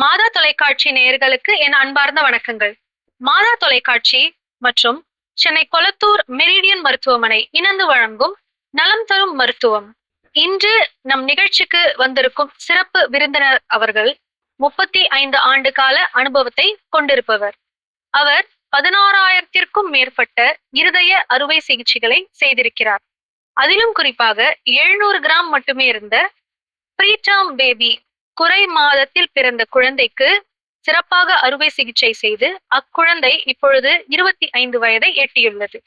மாதா தொலைக்காட்சி நேயர்களுக்கு என் அன்பார்ந்த வணக்கங்கள். மாதா தொலைக்காட்சி மற்றும் சென்னை கொளத்தூர் மெரிடியன் மருத்துவமனை இணைந்து வழங்கும் நலம் தரும் மருத்துவம். இன்று நம் நிகழ்ச்சிக்கு வந்திருக்கும் சிறப்பு விருந்தினர் அவர்கள் 35 ஆண்டு கால அனுபவத்தை கொண்டிருப்பவர். அவர் 16,000த்திற்கும் மேற்பட்ட இருதய அறுவை சிகிச்சைகளை செய்திருக்கிறார். அதிலும் குறிப்பாக 700 கிராம் மட்டுமே இருந்த ப்ரீடம் பேபி குறை மாதத்தில் பிறந்த குழந்தைக்கு சிறப்பாக அறுவை சிகிச்சை செய்து அக்குழந்தை இப்பொழுது 25 வயதை எட்டியுள்ளது.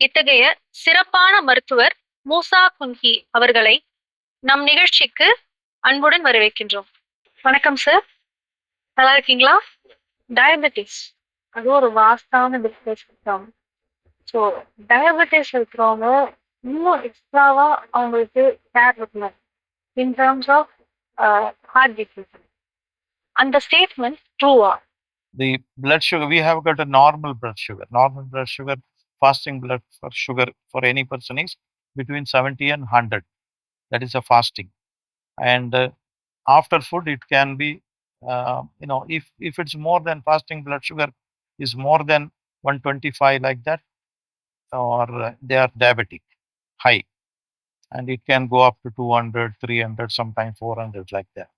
இத்தகைய சிறப்பான மருத்துவர் மூசா குன்ஹி அவர்களை நம் நிகழ்ச்சிக்கு அன்புடன் வரவேற்கின்றோம். வணக்கம் சார், நல்லா இருக்கீங்களா? டயபெட்டிஸ் அது ஒரு வாஸ்டான டிஸ்கஸ். ஸோ டயபெட்டிஸ் இருக்கிறவங்க இன்னும் எக்ஸ்ட்ராவா அவங்களுக்கு கேர் இருக்கணும் in terms of heart disease. And the statement true. The blood sugar, we have got a normal blood sugar. Normal blood sugar, fasting blood for sugar for any person is between 70 and 100. That is a fasting. And after food, it can be, if it's more than fasting blood sugar is more than 125 like that, or they are diabetic, high. And it can go up to 200, 300, sometimes 400 like that.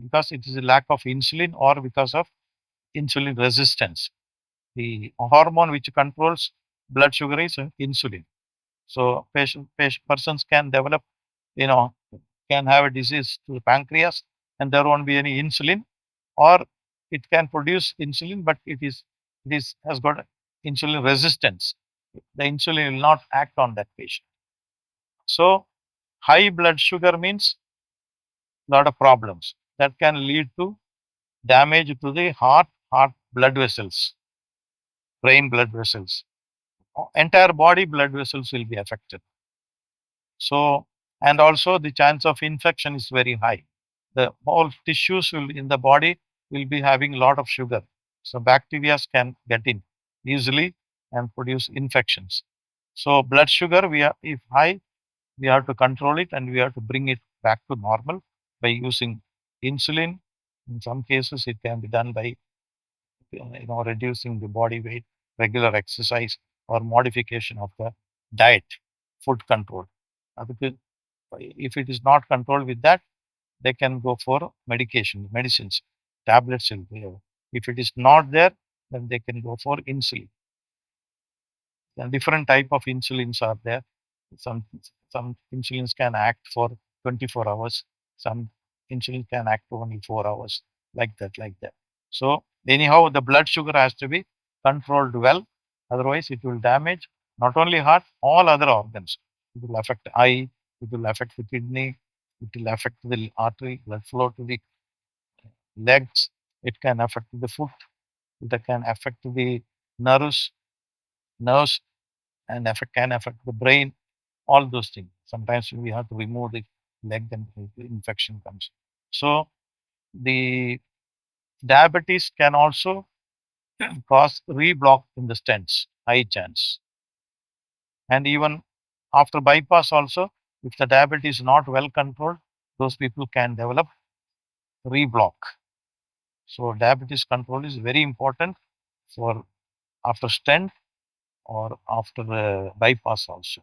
Because it is a lack of insulin or because of insulin resistance. The hormone which controls blood sugar is insulin. So persons can develop, can have a disease to the pancreas and there won't be any insulin, or it can produce insulin but it has got insulin resistance. The insulin will not act on that patient. So high blood sugar means a lot of problems that can lead to damage to the heart blood vessels, brain blood vessels. Entire body blood vessels will be affected. So, and also the chance of infection is very high. The whole tissues in the body will be having a lot of sugar. So bacteria can get in easily and produce infections. So blood sugar, if high, we have to control it and we have to bring it back to normal by using insulin. In some cases, it can be done by reducing the body weight, regular exercise, or modification of the diet, food control. If it is not controlled with that, they can go for medicines, tablets will be there. If it is not there, then they can go for insulin. And different type of insulins are there. Some insulins can act for 24 hours. Some insulin can act for only 4 hours, like that. So anyhow, the blood sugar has to be controlled well. Otherwise, it will damage not only heart, all other organs. It will affect eye, it will affect the kidney, it will affect the artery, blood flow to the legs. It can affect the foot. It can affect the nerves, and can affect the brain. All those things. Sometimes we have to remove the leg and the infection comes. So the diabetes can also cause reblock in the stents, high chance. And even after bypass also, if the diabetes is not well controlled, those people can develop reblock. So diabetes control is very important for after stent or after bypass also.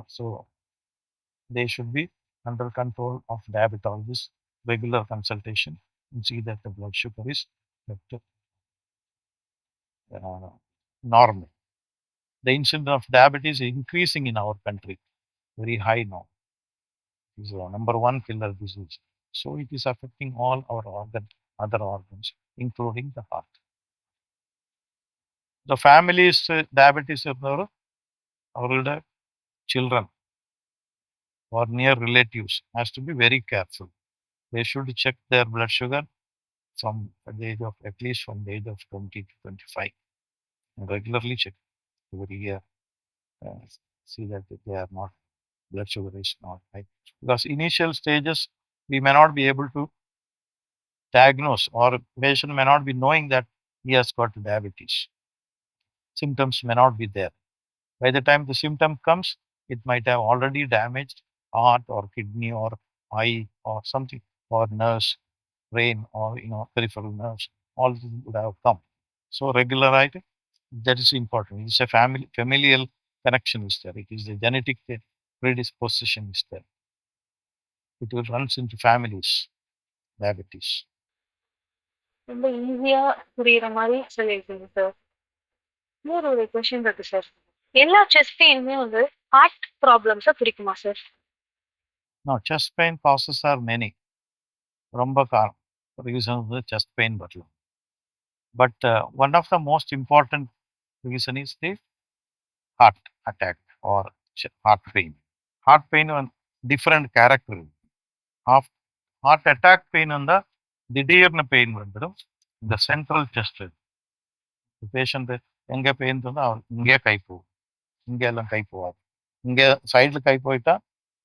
So they should be under control of diabetologist, regular consultation, and see that the blood sugar is normal. The incidence of diabetes is increasing in our country, very high now. It is number one killer disease. So it is affecting all our other organs, including the heart. The families diabetes our children or near relatives has to be very careful. They should check their blood sugar from the age of at least from the age of 20 to 25, and regularly check every year. See that they are not, blood sugar is not high. Because initial stages, we may not be able to diagnose, or patient may not be knowing that he has got diabetes. Symptoms may not be there. By the time the symptom comes, it might have already damaged heart or kidney or eye or something, or nerves. brain or peripheral nerves, all this would have come. So regularite, that is important. It's a familial connection is there. It is the genetic predisposition is there. It will runs into families, diabetes. ரொம்ப ஈஸியா புரியுற மாதிரி சொல்லியிருக்கீங்க sir. இன்னொரு ஒரு question இருக்கு sir. எல்லா chest பெயினுமே வந்து ஹார்ட் ப்ராப்ளம்ஸை குறிக்குமா sir? Now, chest pain causes are many. ரொம்ப reasons the chest pain வரலாம். But one of the most important reason is the heart attack or heart pain. Heart pain on different character. Heart attack pain வந்தா திடீர்னு pain வந்துடும். இந்த central chest patient எங்க pain தந்தா இங்கே கை போகும், இங்கே எல்லாம் கை போகாது. இங்கே சைடில் கை போயிட்டா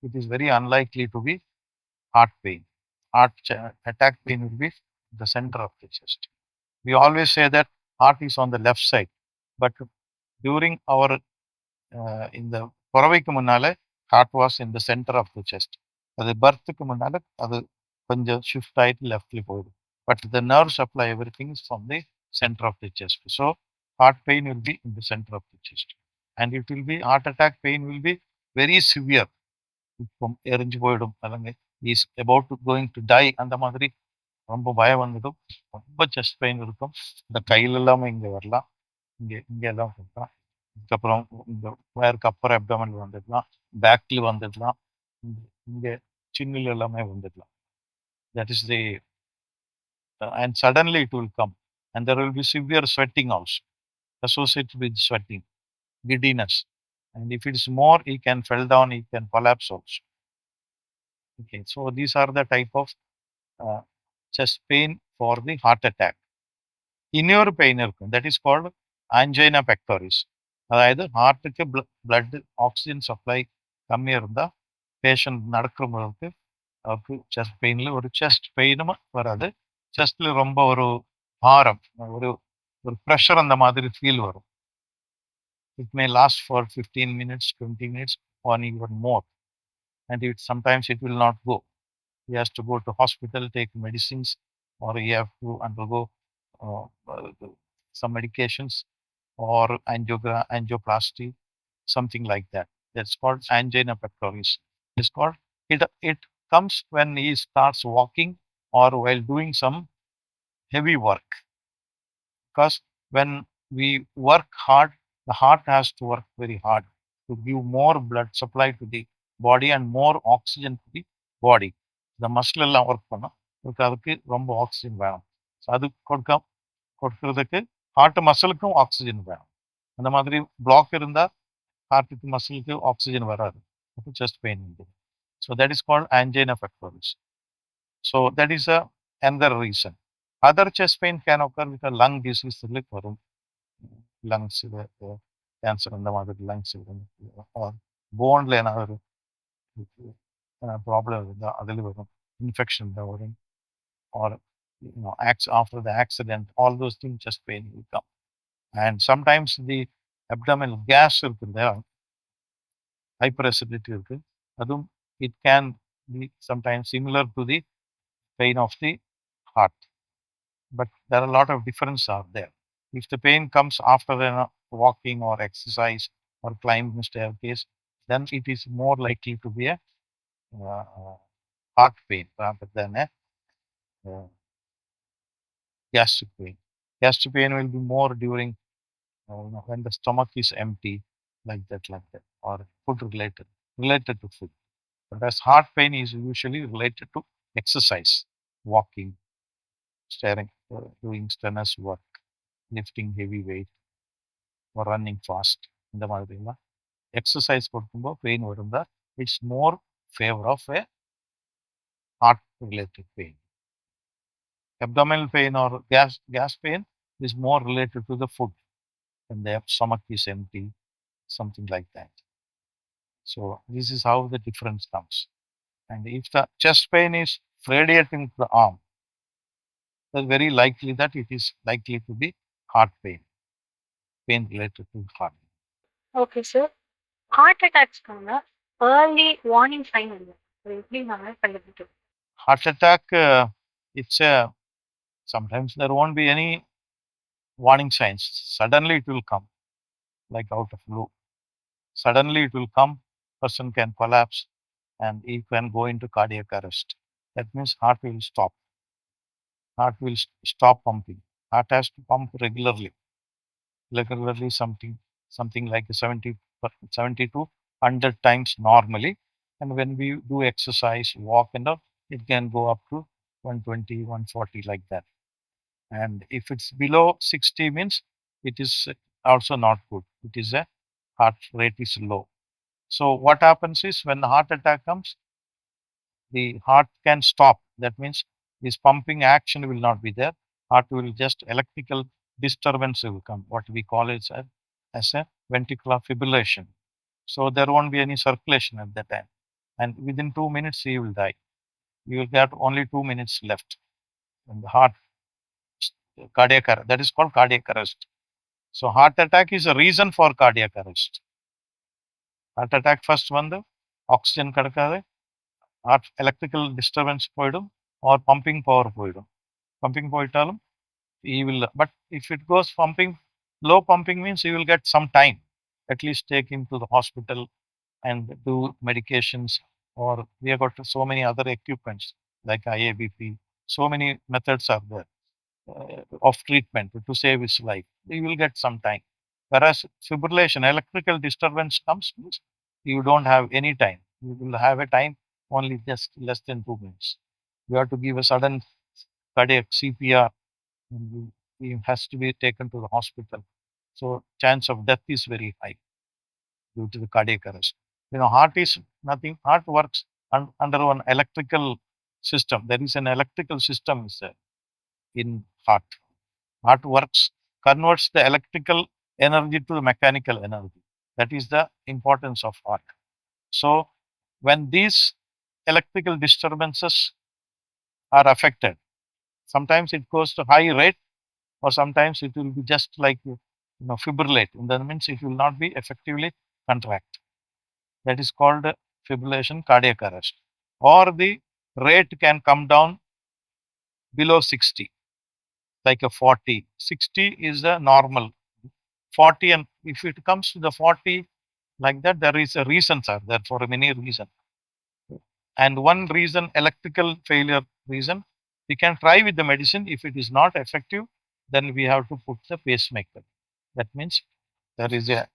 it is very unlikely to be heart pain. Heart attack pain will be the center of the chest. We always say that heart is on the left side, but during our in the புறவைக்கு முன்னால heart was in the center of the chest. அது பர்த்துக்கு முன்னால அது கொஞ்சம் shift ஆயிட்டு லெஃப்ட்ல போகுது. But the nerve supply, everything is from the center of the chest. So heart pain will be in the center of the chest. And it will be, heart attack pain will be very severe. இப்போ எரிஞ்சு போயிடும், அல்லங்க is about going to die, அந்த மாதிரி ரொம்ப பயம் வந்துடும். ரொம்ப செஸ்ட் பெயின் இருக்கும். இந்த கையில எல்லாமே இங்கே வரலாம், இங்கே எல்லாம் வரலாம். அதுக்கப்புறம் இந்த வயருக்கு அப்புறம் அப்டமன் வந்துடலாம், பேக்ல வந்துடலாம், இங்கே சின்னில் எல்லாமே வந்துடலாம். That is the and suddenly it will come, and there will be severe sweating also associated with sweating, giddiness, and if it is more, he can fall down, he can collapse also. Okay, so these are the type of chest pain for the heart attack. இன்னொரு pain இருக்கும், that is called angina pectoris. அதாவது ஹார்ட்டுக்கு blood oxygen supply கம்மியாக இருந்தால் patient நடக்கிறவங்களுக்கு அவருக்கு chest பெயினில் ஒரு chest பெயினும் வராது, செஸ்ட்ல ரொம்ப ஒரு பாரம், ஒரு ஒரு ப்ரெஷர் அந்த மாதிரி ஃபீல் வரும். It may last for 15 minutes, 20 minutes, or even more. And sometimes it will not go. He has to go to hospital, take medicines, or he have to undergo some medications or angioplasty, something like that. That's called angina pectoris. It's called, it comes when he starts walking or while doing some heavy work. Because when we work hard, the heart has to work very hard to give more blood supply to the body and more oxygen to the body. The muscle எல்லாம் work பண்ணும், அதுக்கு ரொம்ப oxygen வேணும். So அது கொடுக்கறதுக்கு heart மசிலுக்கும் oxygen வேணும். அந்த மாதிரி பிளாக் இருந்தால் ஹார்ட்டுக்கு மசிலுக்கு ஆக்சிஜன் வராது, அப்போ செஸ்ட் பெயின் இருக்குது. So that is called angina pectoris. So that is another reason. Other chest pain can occur with a lung disease, வரும், லங்ஸ் கேன்சர் அந்த மாதிரி லங்ஸ் போன்ல ஏதாவது ப்ராப்ளம் இருந்தால் அதில் வரும், இன்ஃபெக்ஷன் தான் வரும், or after the accident, all those things chest pain will come. And sometimes the abdominal gas இருக்கு இல்லையா, ஹைப்பர் அசிடிட்டி இருக்கு, அதுவும் it can be sometimes similar to the pain of the heart. But there are a lot of difference are there. If the pain comes after walking or exercise or climbing staircase, then it is more likely to be a heart pain rather than a gastric pain. Gastric pain will be more during when the stomach is empty, like that, or food related to food. But as heart pain is usually related to exercise, walking, staring, doing strenuous work, lifting heavy weight, or running fast. இந்த மாதிரிலாம் exercise கொடுக்கும்போது pain வருந்தா it's more favour of a heart related pain. Abdominal pain or gas pain is more related to the food, when the stomach is empty, something like that. So this is how the difference comes. And if the chest pain is radiating to the arm, it's very likely that it is likely to be heart pain related to heart. Okay sir. Heart அட்டாக்ஸ்க்கான early warning sign என்ன? அது எப்படி நாம கண்டுபிடிக்கிறது? Heart attack it's a, sometimes there won't be any warning signs. Suddenly it will come, like out of blue. Suddenly it will come, person can collapse and he can go into cardiac arrest. That means heart will stop. Heart will stop pumping. Heart has to pump regularly something like 70 to 100 times normally. And when we do exercise, walk and all, it can go up to 120, 140 like that. And if it's below 60 means it is also not good. It is a heart rate is low. So what happens is when the heart attack comes, the heart can stop. That means this pumping action will not be there. Heart will just electrical disturbance will come. What we call it as a ventricular fibrillation. So there won't be any circulation at that time. And within 2 minutes, he will die. You will get only 2 minutes left. And the heart, cardiac arrest, that is called cardiac arrest. So heart attack is a reason for cardiac arrest. Heart attack first one, the oxygen kadakade, heart electrical disturbance போயிடும் or pumping power போயிடும். Pumping போயிட்டாலும் he will, but if it goes pumping, low pumping means he will get some time. At least take him to the hospital and do medications, or we have got so many other equipments like IABP. So many methods are there of treatment to save his life. He will get some time. Whereas fibrillation, electrical disturbance comes, means you don't have any time. You will have a time only just less than 2 minutes. You have to give a sudden cardiac CPR, and he has to be taken to the hospital. So chance of death is very high due to the cardiac arrest. Heart is nothing. Heart works under one electrical system. There is an electrical system is there in heart. Heart works, converts the electrical energy to the mechanical energy. That is the importance of heart. So when these electrical disturbances are affected, sometimes it goes to high rate, or sometimes it will be just like fibrillate. That means it will not be effectively contract. That is called fibrillation, cardiac arrest. Or the rate can come down below 60, like a 40. 60 is the normal. 40, and if it comes to the 40 like that, there is a reasons are there for many reasons. And one reason, electrical failure reason, we can try with the medicine. If it is not effective, then we have to put the pacemaker. That means there is a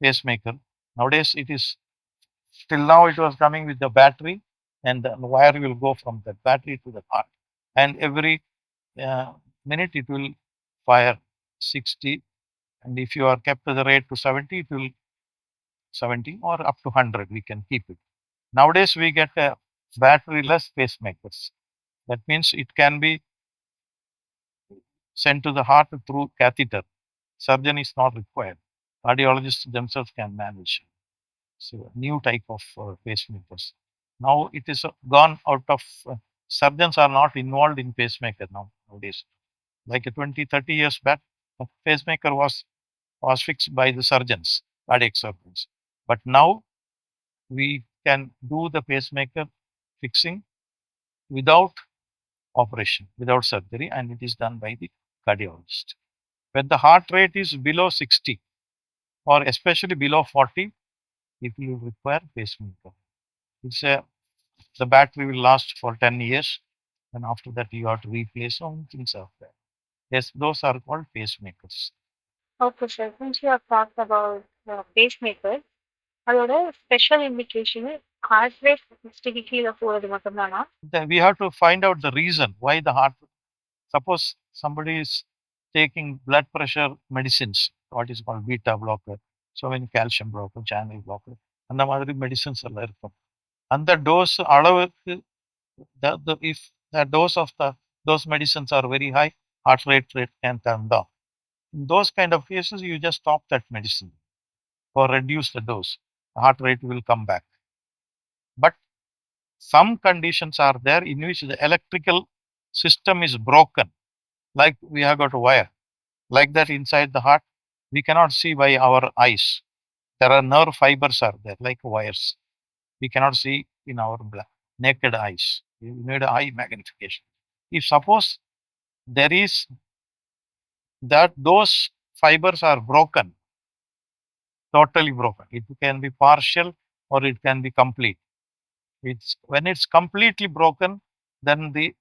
pacemaker. Nowadays it is, till now it was coming with the battery, and the wire will go from the battery to the heart. And every minute it will fire 60. And if you are kept the rate to 70, it will 70 or up to 100, we can keep it. Nowadays, we get battery-less pacemakers. That means it can be sent to the heart through catheter. Surgeon is not required. Cardiologists themselves can manage. So, new type of pacemakers. Now it is gone out of, surgeons are not involved in pacemaker nowadays. Like 20, 30 years back, a pacemaker was fixed by the surgeons, cardiac surgeons. But now we can do the pacemaker fixing without operation, without surgery, and it is done by the cardiologist. When the heart rate is below 60 or especially below 40, if you require pacemaker, it's the battery will last for 10 years, and after that you have to replace some things are there. Yes, those are called pacemakers. Okay, sir. Since you have talked about pacemaker, அதோட special indication heart rate 60 கீழே போறது மட்டும்தானா? Then we have to find out the reason why the heart. Suppose somebody is taking blood pressure medicines, what is called beta blocker, so many calcium blocker, channel blocker, அந்த மாதிரி medicines எல்லாம் இருக்கும். அந்த dose அளவுக்கு, if the dose of those medicines are very high, heart rate can come down. In those kind of cases, you just stop that medicine or reduce the dose. The heart rate will come back. But some conditions are there in which the electrical system is broken, like we have got a wire like that inside the heart. We cannot see by our eyes. There are nerve fibers are there like wires. We cannot see in our naked eyes. You need eye magnification. If suppose there is that those fibers are broken, totally broken, it can be partial or it can be complete. It's when it's completely broken, then the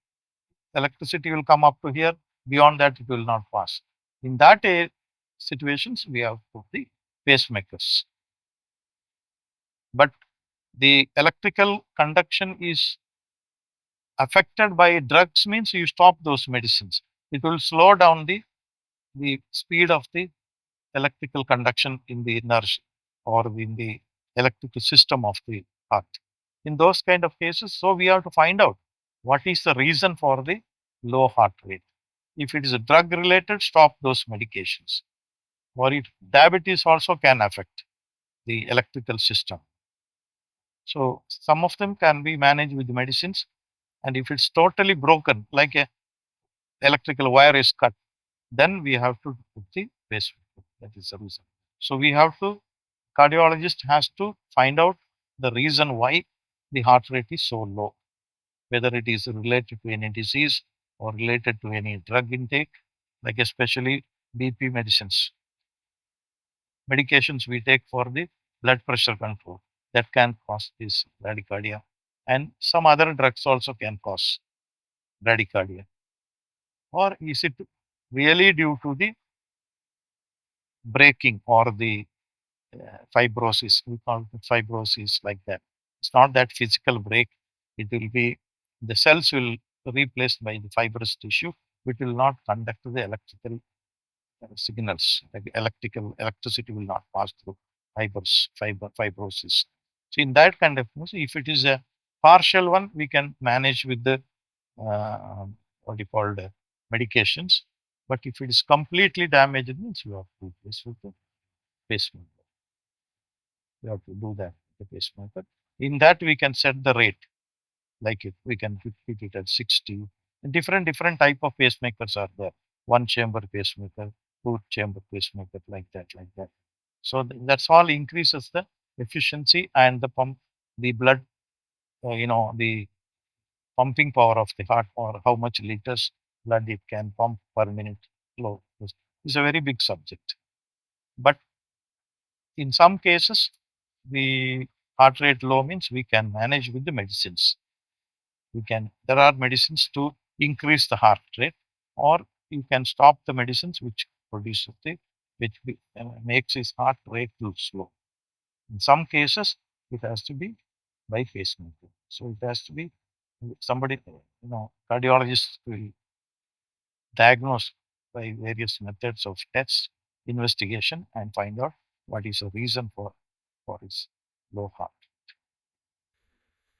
electricity will come up to here. Beyond that, it will not pass. In that situations, we have put the pacemakers. But the electrical conduction is affected by drugs means you stop those medicines. It will slow down the speed of the electrical conduction in the nerves or in the electrical system of the heart. In those kind of cases, so we have to find out what is the reason for the low heart rate. If it is a drug related, stop those medications. Or if diabetes also can affect the electrical system. So some of them can be managed with medicines. And if it's totally broken, like a electrical wire is cut, then we have to put the pacemaker. That is the reason. So we have to, cardiologist has to find out the reason why the heart rate is so low, whether it is related to any disease or related to any drug intake, like especially BP medicines. Medications we take for the blood pressure control that can cause this bradycardia. And some other drugs also can cause bradycardia. Or is it really due to the breaking or the fibrosis? We call it fibrosis like that. It's not that physical break. It will be the cells will replaced by the fibrous tissue, which will not conduct the electrical signals. Like electricity will not pass through fibrosis. So in that kind of, if it is a partial one, we can manage with the what you call medications. But if it is completely damaged, it means you have to replace with the pacemaker. You have to do that with the pacemaker. In that, we can set the rate. Like it, we can keep it at 60. And different type of pacemakers are there. One chamber pacemaker, two chamber pacemaker, like that. So that's all increases the efficiency and the pump, the blood, the pumping power of the heart, or how much liters blood it can pump per minute flow. It's a very big subject. But in some cases, the heart rate low means we can manage with the medicines. There are medicines to increase the heart rate, or you can stop the medicines which produces which makes his heart rate too slow. In some cases, it has to be by pacemaker. So it has to be somebody, cardiologist will diagnose by various methods of tests, investigation, and find out what is the reason for his low heart.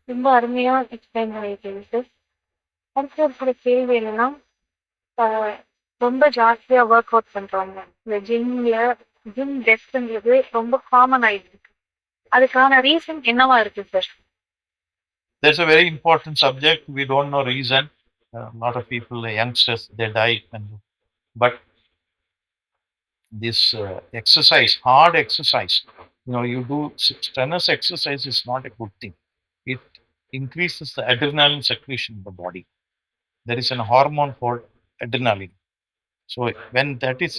ரொம்ப அருமையா explain பண்ணியிருக்கீங்க sir. அடுத்து இருக்கிற கேள்வி என்னன்னா, ரொம்ப ஜாஸ்தியா work out பண்றவங்க இந்த ஜிம் டெஸ்ட்ங்கிறது ரொம்ப காமன் ஆயிடுச்சு. அதுக்கான ரீசன் என்னவா இருக்கு sir? That's a very important subject. We don't know reason. A lot of people, the youngsters, they die. But this exercise, hard exercise, you do strenuous exercise is not a good thing. It increases the adrenaline secretion in the body. There is a hormone called adrenaline. So when that is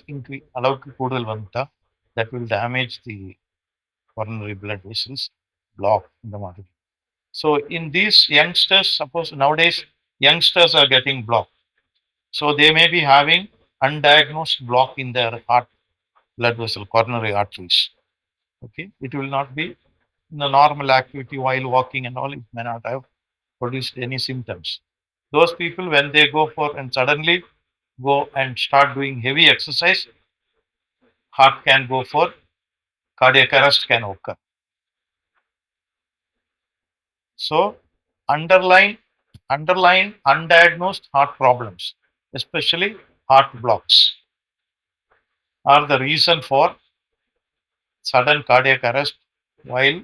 allowed to கூடுதல் வந்துட்டா, that will damage the coronary blood vessels, block in the மாதிரி. So in these youngsters, suppose nowadays youngsters are getting blocked. So they may be having undiagnosed block in their heart blood vessel, coronary arteries. Okay, it will not be in the normal activity while walking and all. It may not have produced any symptoms. Those people, when they go for and suddenly go and start doing heavy exercise, heart can go for cardiac arrest can occur. So underlying undiagnosed heart problems, especially heart blocks, are the reason for sudden cardiac arrest while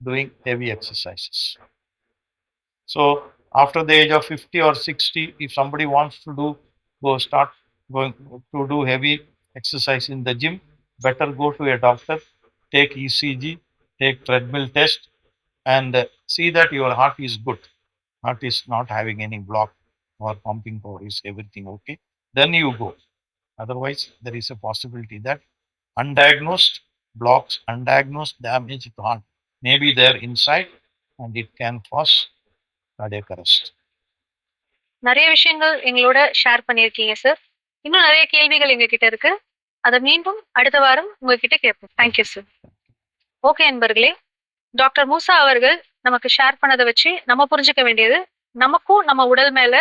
doing heavy exercises. So after the age of 50 or 60, if somebody wants to start going to do heavy exercise in the gym, better go to a doctor, take ECG, take treadmill test, and see that your heart is good. Heart is not having any block or pumping power, is everything okay? Then you go. Otherwise, there is a possibility that undiagnosed blocks, undiagnosed damage to heart may be there inside and it can cause cardiac arrest. நிறைய விஷயங்கள் எங்களோட share பண்ணியிருக்கீங்க sir. இன்னும் நிறைய கேள்விகள் எங்ககிட்ட இருக்கு. அதை மீண்டும் அடுத்த வாரம் உங்ககிட்ட கேட்போம். Thank you sir. ஓகே நண்பர்களே, டாக்டர் மூசா அவர்கள் நமக்கு ஷேர் பண்ணதை வச்சு நம்ம புரிஞ்சுக்க வேண்டியது, நமக்கும் நம்ம உடல் மேல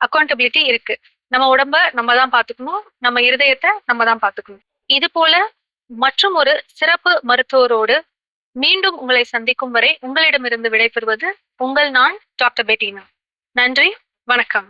அக்கௌண்டபிலிட்டி இருக்கு. நம்ம உடம்ப நம்ம தான் பார்த்துக்கணும், நம்ம இருதயத்தை நம்ம தான் பார்த்துக்கணும். இது போல மற்றும் ஒரு சிறப்பு மருத்துவரோடு மீண்டும் உங்களை சந்திக்கும் வரை உங்களிடமிருந்து விடைபெறுவது உங்கள் நான் டாக்டர் பெட்டினா. நன்றி, வணக்கம்.